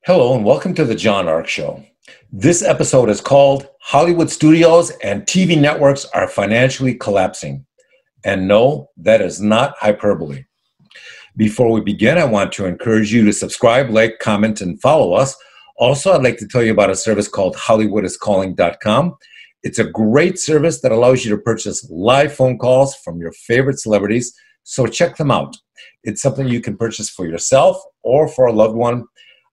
Hello and welcome to the John Ark Show. This episode is called Hollywood Studios and TV Networks Are Financially Collapsing. And no, that is not hyperbole. Before we begin, I want to encourage you to subscribe, like, comment, and follow us. Also, I'd like to tell you about a service called HollywoodIsCalling.com. It's a great service that allows you to purchase live phone calls from your favorite celebrities, so check them out. It's something you can purchase for yourself or for a loved one.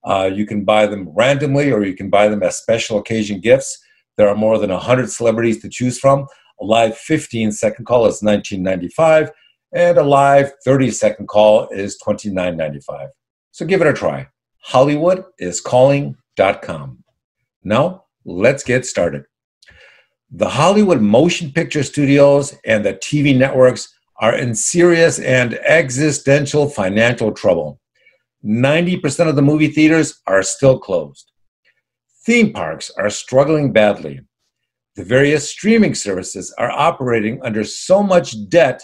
You can buy them randomly or you can buy them as special occasion gifts. There are more than 100 celebrities to choose from. A live 15-second call is $19.95 and a live 30-second call is $29.95. So give it a try. HollywoodIsCalling.com. Now, let's get started. The Hollywood motion picture studios and the TV networks are in serious and existential financial trouble. 90% of the movie theaters are still closed. Theme parks are struggling badly. The various streaming services are operating under so much debt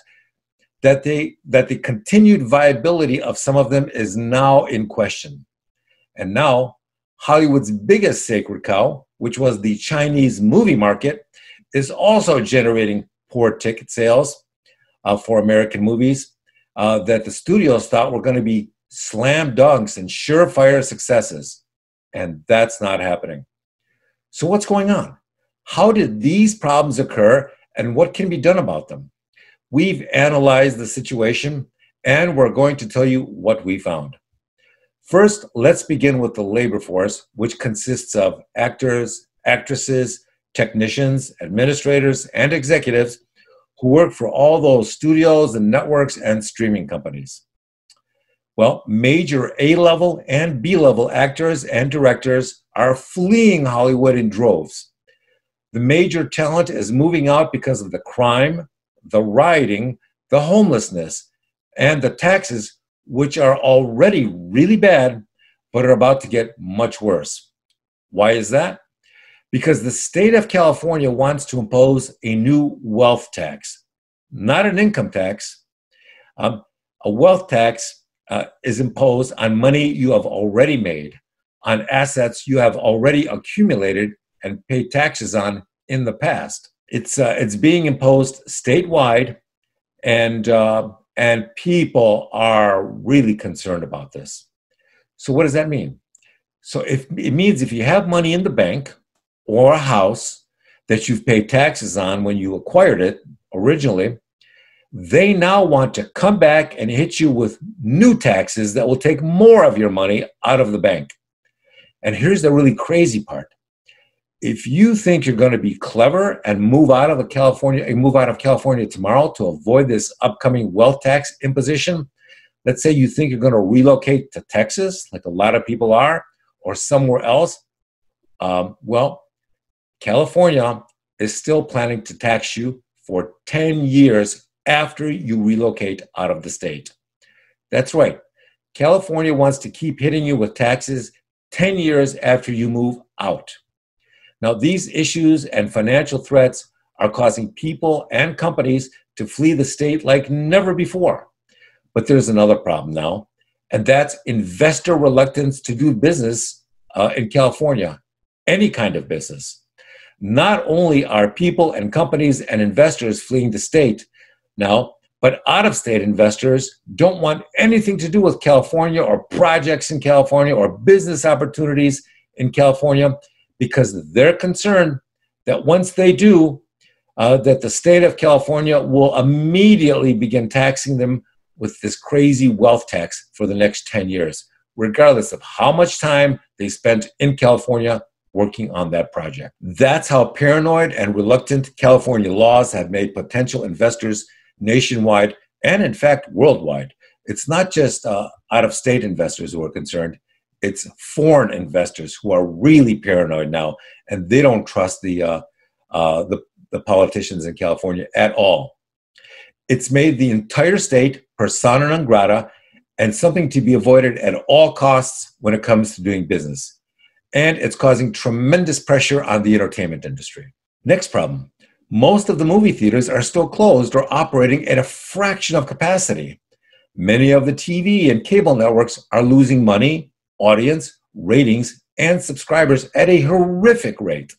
that the continued viability of some of them is now in question. And now, Hollywood's biggest sacred cow, which was the Chinese movie market, is also generating poor ticket sales for American movies that the studios thought were going to be slam dunks and surefire successes. And that's not happening. So what's going on? How did these problems occur and what can be done about them? We've analyzed the situation and we're going to tell you what we found. First, let's begin with the labor force, which consists of actors, actresses, technicians, administrators, and executives who work for all those studios and networks and streaming companies. Well, major A-level and B-level actors and directors are fleeing Hollywood in droves. The major talent is moving out because of the crime, the rioting, the homelessness, and the taxes, which are already really bad, but are about to get much worse. Why is that? Because the state of California wants to impose a new wealth tax, not an income tax. A wealth tax is imposed on money you have already made, on assets you have already accumulated and paid taxes on in the past. It's being imposed statewide, and people are really concerned about this. So what does that mean? So it means if you have money in the bank or a house that you've paid taxes on when you acquired it originally, they now want to come back and hit you with new taxes that will take more of your money out of the bank. And here's the really crazy part. If you think you're going to be clever and move out of California tomorrow to avoid this upcoming wealth tax imposition, let's say you think you're going to relocate to Texas, like a lot of people are, or somewhere else, well, California is still planning to tax you for 10 years after you relocate out of the state. That's right. California wants to keep hitting you with taxes 10 years after you move out. Now, these issues and financial threats are causing people and companies to flee the state like never before. But there's another problem now, and that's investor reluctance to do business in California, any kind of business. Not only are people and companies and investors fleeing the state now, but out-of-state investors don't want anything to do with California or projects in California or business opportunities in California because they're concerned that once they do, that the state of California will immediately begin taxing them with this crazy wealth tax for the next 10 years, regardless of how much time they spent in California working on that project. That's how paranoid and reluctant California laws have made potential investors nationwide and, in fact, worldwide. It's not just out-of-state investors who are concerned. It's foreign investors who are really paranoid now, and they don't trust the politicians in California at all. It's made the entire state persona non grata and something to be avoided at all costs when it comes to doing business. And it's causing tremendous pressure on the entertainment industry. Next problem. Most of the movie theaters are still closed or operating at a fraction of capacity. Many of the TV and cable networks are losing money, audience, ratings, and subscribers at a horrific rate.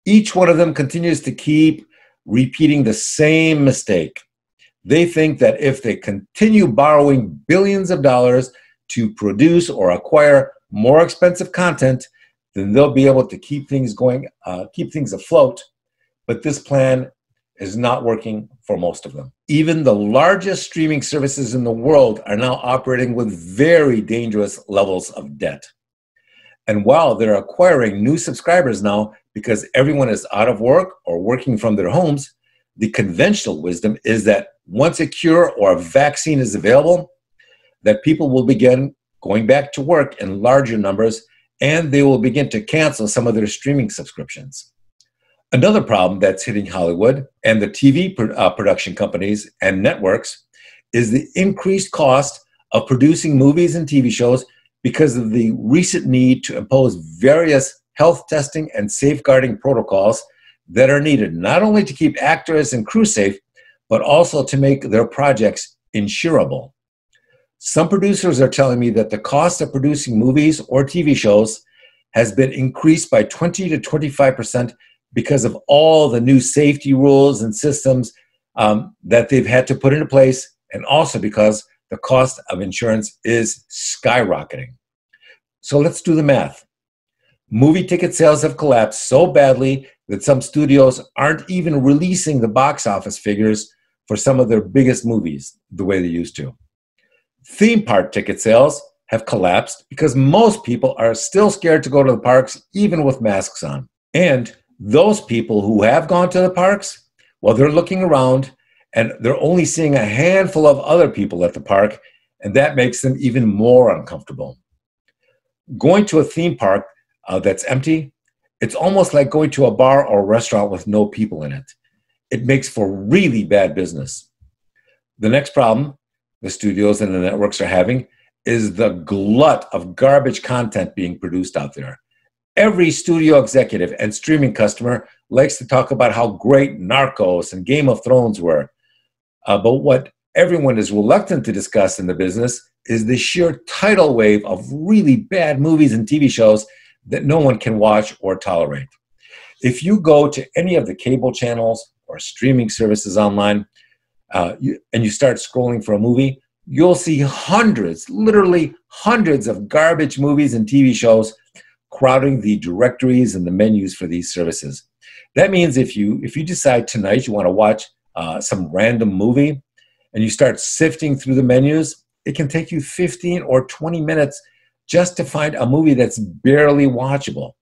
Each one of them continues to keep repeating the same mistake. They think that if they continue borrowing billions of dollars to produce or acquire more expensive content, then they'll be able to keep things going, keep things afloat. But this plan is not working for most of them. Even the largest streaming services in the world are now operating with very dangerous levels of debt. And while they're acquiring new subscribers now because everyone is out of work or working from their homes, the conventional wisdom is that once a cure or a vaccine is available, that people will begin going back to work in larger numbers, and they will begin to cancel some of their streaming subscriptions. Another problem that's hitting Hollywood and the TV production companies and networks is the increased cost of producing movies and TV shows because of the recent need to impose various health testing and safeguarding protocols that are needed not only to keep actors and crew safe, but also to make their projects insurable. Some producers are telling me that the cost of producing movies or TV shows has been increased by 20 to 25% because of all the new safety rules and systems that they've had to put into place, and also because the cost of insurance is skyrocketing. So let's do the math. Movie ticket sales have collapsed so badly that some studios aren't even releasing the box office figures for some of their biggest movies the way they used to. Theme park ticket sales have collapsed because most people are still scared to go to the parks even with masks on. And those people who have gone to the parks, well, they're looking around and they're only seeing a handful of other people at the park, and that makes them even more uncomfortable. Going to a theme park that's empty, it's almost like going to a bar or restaurant with no people in it. It makes for really bad business. The next problem the studios and the networks are having is the glut of garbage content being produced out there. Every studio executive and streaming customer likes to talk about how great Narcos and Game of Thrones were. But what everyone is reluctant to discuss in the business is the sheer tidal wave of really bad movies and TV shows that no one can watch or tolerate. If you go to any of the cable channels or streaming services online and you start scrolling for a movie, you'll see hundreds, literally hundreds of garbage movies and TV shows crowding the directories and the menus for these services. That means if you decide tonight you want to watch some random movie and you start sifting through the menus, it can take you 15 or 20 minutes just to find a movie that's barely watchable.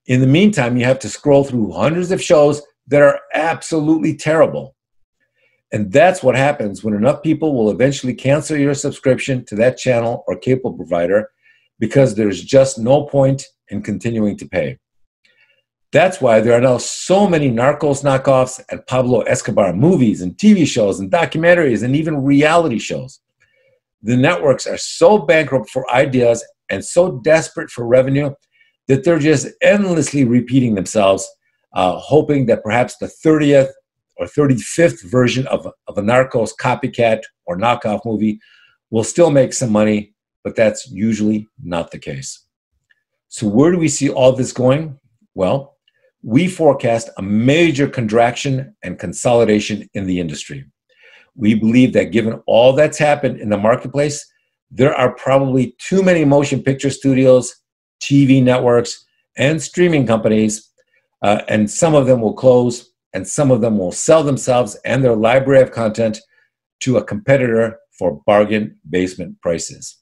In the meantime, you have to scroll through hundreds of shows that are absolutely terrible. And that's what happens when enough people will eventually cancel your subscription to that channel or cable provider because there's just no point in continuing to pay. That's why there are now so many Narcos knockoffs and Pablo Escobar movies and TV shows and documentaries and even reality shows. The networks are so bankrupt for ideas and so desperate for revenue that they're just endlessly repeating themselves, hoping that perhaps the 30th or 35th version of a Narcos copycat or knockoff movie will still make some money, but that's usually not the case. So where do we see all this going? Well, we forecast a major contraction and consolidation in the industry. We believe that given all that's happened in the marketplace, there are probably too many motion picture studios, TV networks, and streaming companies, and some of them will close, and some of them will sell themselves and their library of content to a competitor for bargain basement prices.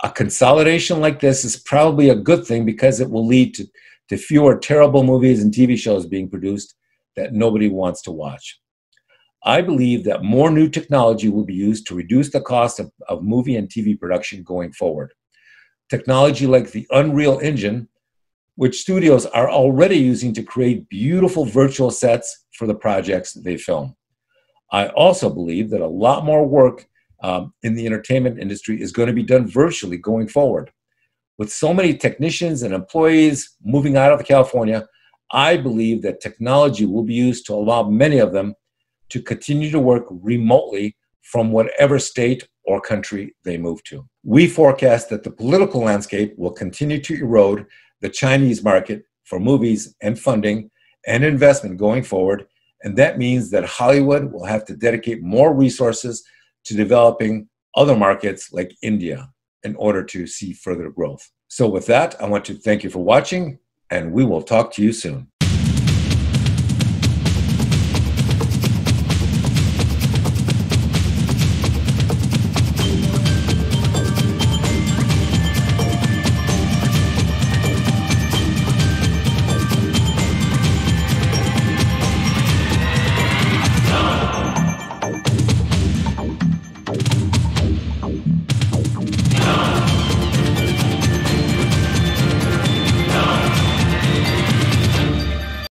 A consolidation like this is probably a good thing because it will lead to fewer terrible movies and TV shows being produced that nobody wants to watch. I believe that more new technology will be used to reduce the cost of movie and TV production going forward. Technology like the Unreal Engine, which studios are already using to create beautiful virtual sets for the projects they film. I also believe that a lot more work in the entertainment industry is going to be done virtually going forward. With so many technicians and employees moving out of California, I believe that technology will be used to allow many of them to continue to work remotely from whatever state or country they move to. We forecast that the political landscape will continue to erode the Chinese market for movies and funding and investment going forward, and that means that Hollywood will have to dedicate more resources to developing other markets like India in order to see further growth. So with that, I want to thank you for watching, and we will talk to you soon.